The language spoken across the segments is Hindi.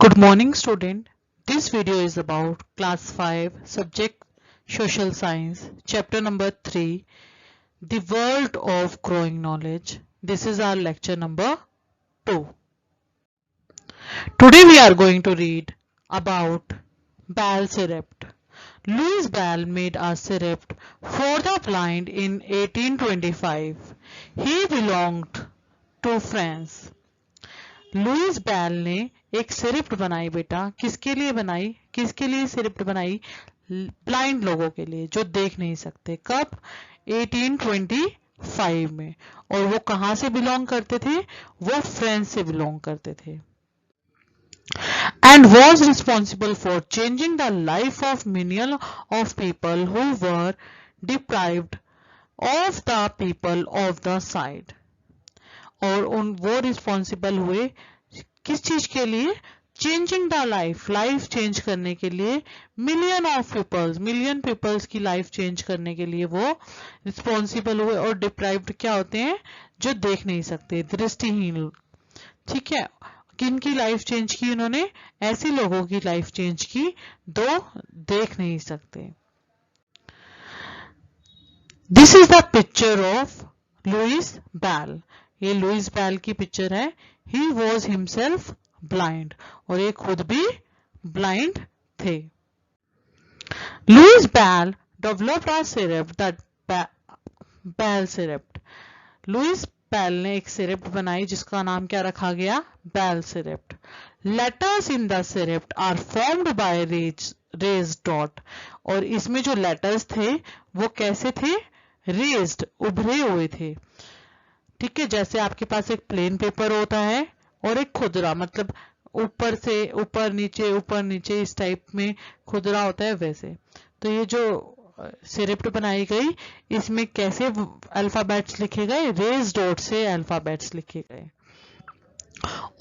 Good morning, student. This video is about class 5 subject social science chapter number 3, the world of growing knowledge. This is our lecture number 2. Today we are going to read about Bell syrup. Louis Bell made a syrup for the blind in 1825. He belonged to France. Louis Braille ने एक सिरप बनाई बेटा। किसके लिए बनाई? किसके लिए सिरप बनाई? ब्लाइंड लोगों के लिए जो देख नहीं सकते। कब? 1825 में। और वो कहां से बिलोंग करते थे? वो फ्रांस से बिलोंग करते थे। And was responsible for changing the life of millions of people who were deprived of the people of the side. और वो रिस्पॉन्सिबल हुए किस चीज के लिए? चेंजिंग द लाइफ चेंज करने के लिए। मिलियन पीपल्स की लाइफ चेंज करने के लिए वो रिस्पॉन्सिबल हुए। और डिप्राइव्ड क्या होते हैं? जो देख नहीं सकते, दृष्टिहीन। ठीक है, किन की लाइफ चेंज की उन्होंने? ऐसे लोगों की लाइफ चेंज की जो देख नहीं सकते। This is the picture of Louis Braille. ये लुईस बेल की पिक्चर है। ही वॉज हिमसेल्फ ब्लाइंड, और ये खुद भी ब्लाइंड थे। Louis Braille developed a script that Braille script. Louis Braille ने एक सिरप बनाई जिसका नाम क्या रखा गया? Braille script. Letters in the script are formed by raised dot. और इसमें जो लेटर्स थे वो कैसे थे? रेज्ड, उभरे हुए थे। ठीक है, जैसे आपके पास एक प्लेन पेपर होता है और एक खुदरा, मतलब ऊपर से ऊपर नीचे इस टाइप में खुदरा होता है, वैसे। तो ये जो सिरप बनाई गई, इसमें कैसे अल्फाबेट्स लिखे गए? रेज डॉट से अल्फाबेट्स लिखे गए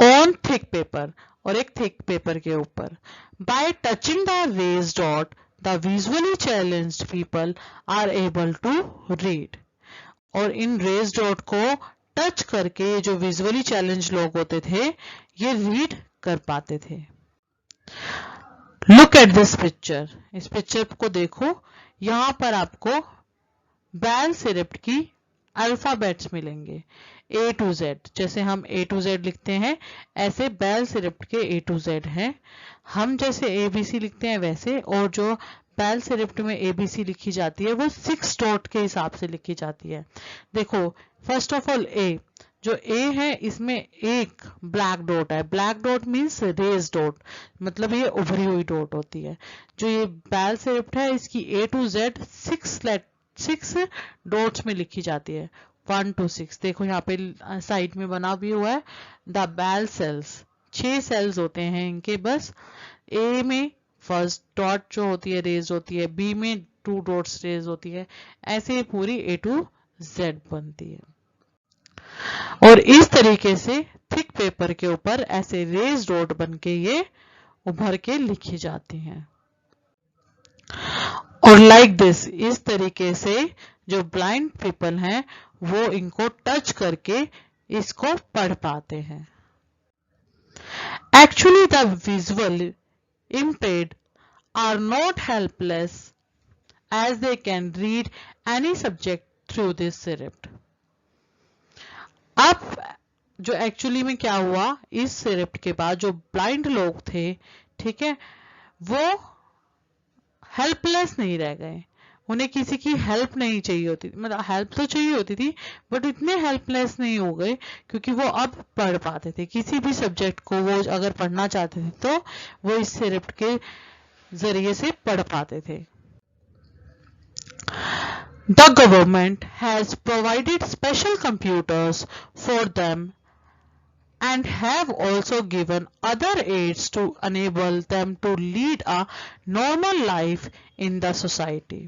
ऑन थिक पेपर, और एक थिक पेपर के ऊपर। By touching the raised dot the visually challenged people are able to read. और इन रेज डॉट को टच करके जो विजुअली चैलेंज लोग होते थे ये रीड कर पाते थे। Look at this picture. इस पिक्चर को देखो। यहां पर आपको बेल सिरप की अल्फाबेट्स मिलेंगे A to Z। जैसे हम A to Z लिखते हैं, ऐसे बेल सिरप के A to Z हैं। हम जैसे ABC लिखते हैं वैसे, और जो बेल सिरप में ABC लिखी जाती है वो 6 डॉट के हिसाब से लिखी जाती है। देखो, फर्स्ट ऑफ ऑल A, जो A है इसमें एक ब्लैक डॉट है। Black dot means raised dot, मतलब ये उभरी हुई डॉट होती है। जो ये बेल सिरप है इसकी A to Z 6 डॉट्स में लिखी जाती है, 1 to 6। देखो यहाँ पे साइड में बना भी हुआ है द बेल सेल्स। 6 सेल्स होते हैं इनके बस। ए में फर्स्ट डॉट जो होती है रेज होती है, बी में 2 डॉट्स रेज होती है, ऐसे पूरी A to Z बनती है। और इस तरीके से थिक पेपर के ऊपर ऐसे रेज डॉट बन के ये उभर के लिखी जाती हैं। और लाइक दिस, इस तरीके से जो ब्लाइंड पीपल हैं वो इनको टच करके इसको पढ़ पाते हैं। Actually the visual impaired are not helpless as they can read any subject through this syrup. अब जो एक्चुअली में क्या हुआ, इस सिरप के बाद जो ब्लाइंड लोग थे, ठीक है, वो हेल्पलेस नहीं रह गए। उन्हें किसी की हेल्प नहीं चाहिए होती, मतलब हेल्प तो चाहिए होती थी बट इतने हेल्पलेस नहीं हो गए, क्योंकि वो अब पढ़ पाते थे। किसी भी सब्जेक्ट को वो अगर पढ़ना चाहते थे तो वो इस सिरप के जरिए से पढ़ पाते थे। The government has provided special computers for them and have also given other aids to enable them to lead a normal life in the society.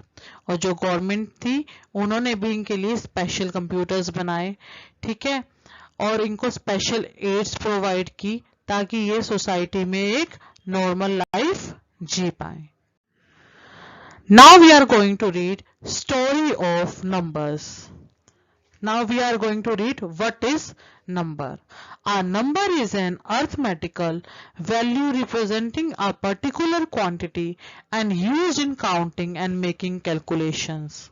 और जो गवर्नमेंट थी उन्होंने भी इनके लिए स्पेशल कंप्यूटर्स बनाए, ठीक है, और इनको स्पेशल एड्स प्रोवाइड की ताकि ये सोसाइटी में एक नॉर्मल लाइफ जी पाए। Now we are going to read story of numbers. Now we are going to read what is number. A number is an arithmetical value representing a particular quantity and used in counting and making calculations.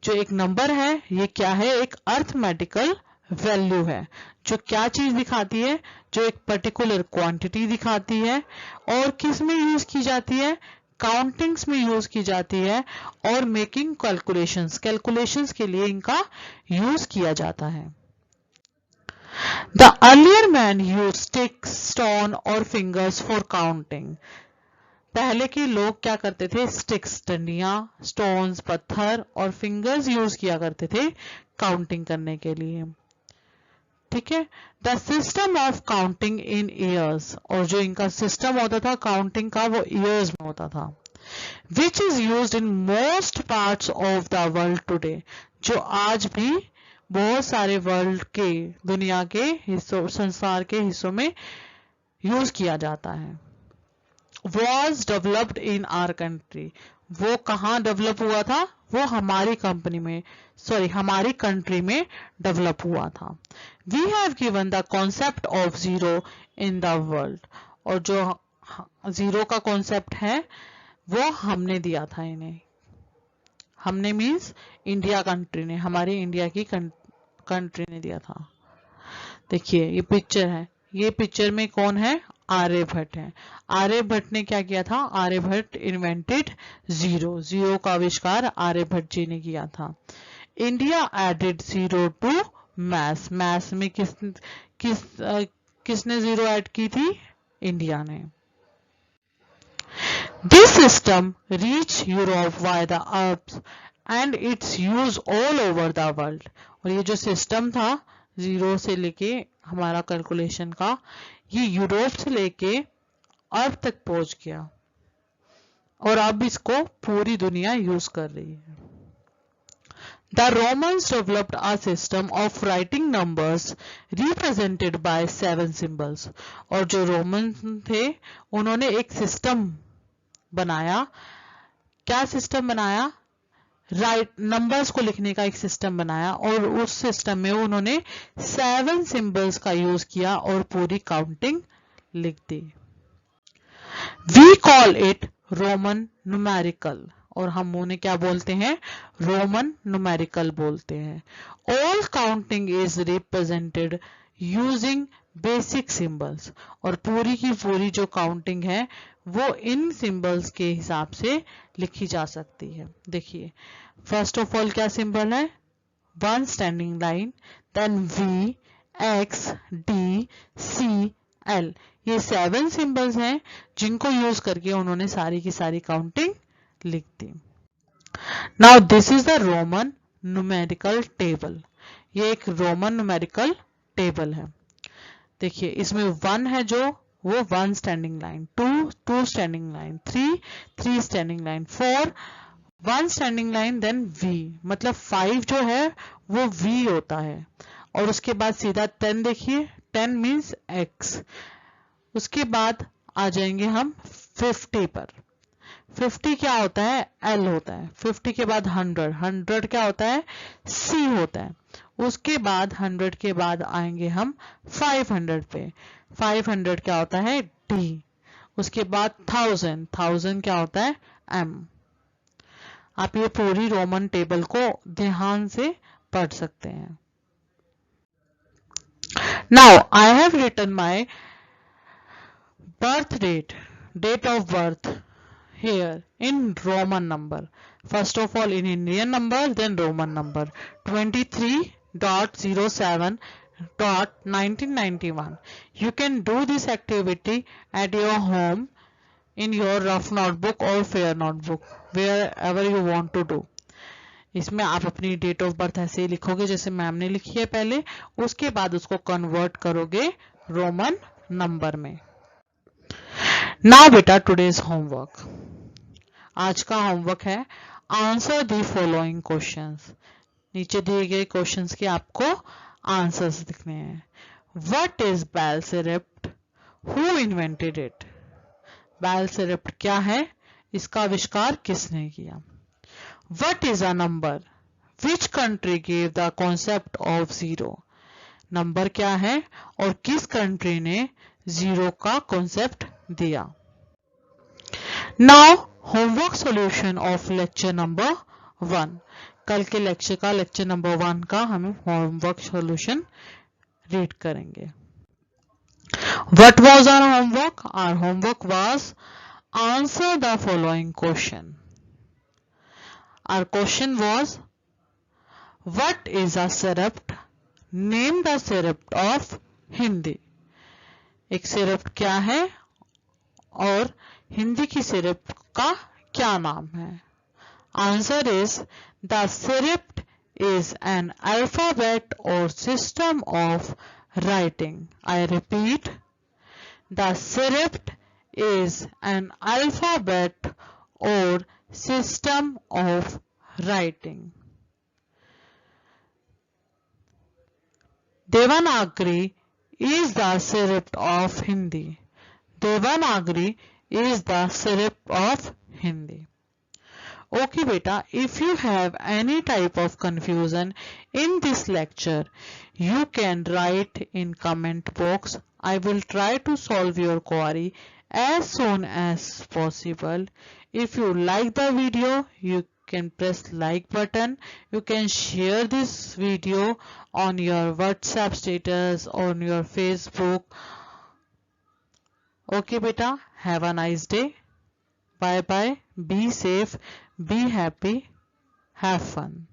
जो एक नंबर है ये क्या है, एक अर्थमेटिकल वैल्यू है जो क्या चीज दिखाती है, जो एक पर्टिकुलर क्वांटिटी दिखाती है और किस में यूज की जाती है, काउंटिंग्स में यूज की जाती है और मेकिंग कैलकुलेशंस के लिए इनका यूज किया जाता है. The earlier man use sticks, stone और फिंगर्स फॉर काउंटिंग. पहले के लोग क्या करते थे, स्टिक्स डंडियां, स्टोन्स पत्थर और फिंगर्स यूज किया करते थे काउंटिंग करने के लिए. ठीक है. The system of counting in years, और जो इनका सिस्टम होता था काउंटिंग का वो ईयर्स में होता था. Which is used in most parts of the world today, जो आज भी बहुत सारे वर्ल्ड के, दुनिया के हिस्सों, संसार के हिस्सों में यूज किया जाता है. was developed in our country, वो कहाँ डेवलप हुआ था, वो हमारी कंपनी में, हमारी कंट्री में डेवलप हुआ था. We have given the concept of zero in the world, और जो जीरो का कॉन्सेप्ट है वो हमने दिया था इन्हें. हमने मीन्स इंडिया कंट्री ने, हमारी इंडिया की कंट्री ने दिया था. देखिए ये पिक्चर है, ये पिक्चर में कौन है, आर्यभट्ट है. आर्यभट्ट ने क्या किया था, आर्यभट्ट इन्वेंटेड जीरो का आविष्कार आर्यभट्ट जी ने किया था. India added zero to maths में किसने जीरो ऐड की थी, इंडिया ने. This system reach Europe by the Arabs and its use all over the world. और ये जो सिस्टम था जीरो से लेके हमारा कैलकुलेशन का, ये यूरोप से लेके अर्थ तक पहुंच गया और अब इसको पूरी दुनिया यूज कर रही है. The Romans developed a system of writing numbers represented by 7 symbols. और जो रोमन थे उन्होंने एक सिस्टम बनाया. क्या सिस्टम बनाया, नंबर्स को लिखने का एक सिस्टम बनाया और उस सिस्टम में उन्होंने 7 सिंबल्स का यूज किया और पूरी काउंटिंग लिख दी. We call it Roman numerical, और हम उन्हें क्या बोलते हैं, रोमन न्यूमेरिकल बोलते हैं. All counting is represented using basic symbols, और पूरी की पूरी जो काउंटिंग है वो इन सिंबल्स के हिसाब से लिखी जा सकती है. देखिए फर्स्ट ऑफ ऑल क्या सिंबल है, 1 standing line, then V, X, D, C, L. ये 7 सिंबल्स हैं जिनको यूज करके उन्होंने सारी की सारी काउंटिंग लिख दी. Now this is the Roman numerical table. ये एक रोमन न्यूमेरिकल टेबल है. देखिए इसमें 1 है जो वो 1 standing line, 2 standing line, 3 standing line, 4 1 standing line, then V, मतलब 5 जो है वो V होता है. और उसके बाद सीधा 10, देखिए 10 मीन्स X. उसके बाद आ जाएंगे हम 50 पर. 50 क्या होता है, L होता है. 50 के बाद 100 क्या होता है, C होता है. उसके बाद 100 के बाद आएंगे हम 500 पे. 500 क्या होता है, D. उसके बाद 1000 क्या होता है, M. आप ये पूरी रोमन टेबल को ध्यान से पढ़ सकते हैं. Now I have written my birth date of birth here in Roman number. First of all in Indian number, then Roman number. 23.07.1991. You can do this activity at your home in your rough notebook or fair notebook, wherever you want to do. इसमें आप अपनी डेट ऑफ बर्थ ऐसे ही लिखोगे जैसे मैम ने लिखी है पहले, उसके बाद उसको कन्वर्ट करोगे रोमन नंबर में. नाउ बेटा टुडेज होमवर्क. आज का होमवर्क है आंसर द फॉलोइंग क्वेश्चंस. नीचे दिए गए क्वेश्चंस के आपको आंसर्स लिखने हैं. What is Braille script, who invented it. Braille script क्या है, इसका आविष्कार किसने किया. What is a number, which country give the concept of zero, number क्या है और किस कंट्री ने जीरो का कॉन्सेप्ट दिया। Now homework solution of lecture number 1, कल के लेक्चर का लेक्चर नंबर 1 का हम होमवर्क सॉल्यूशन रीड करेंगे। What was our homework? Our homework was answer the following question. Our question was, what is a syrup? Name the syrup of Hindi. एक सिरप क्या है और हिंदी की सिरप का क्या नाम है? Answer is, the syrup is an alphabet or system of writing. I repeat, the syrup is an alphabet or system of writing. Devanagari is the syrup of Hindi. Devanagari is the syrup of Hindi. Okay beta, if you have any type of confusion in this lecture, you can write in comment box. I will try to solve your query as soon as possible. If you like the video, you can press like button. You can share this video on your WhatsApp status, on your Facebook. Okay beta, have a nice day. Bye bye. Be safe. Be happy. Have fun.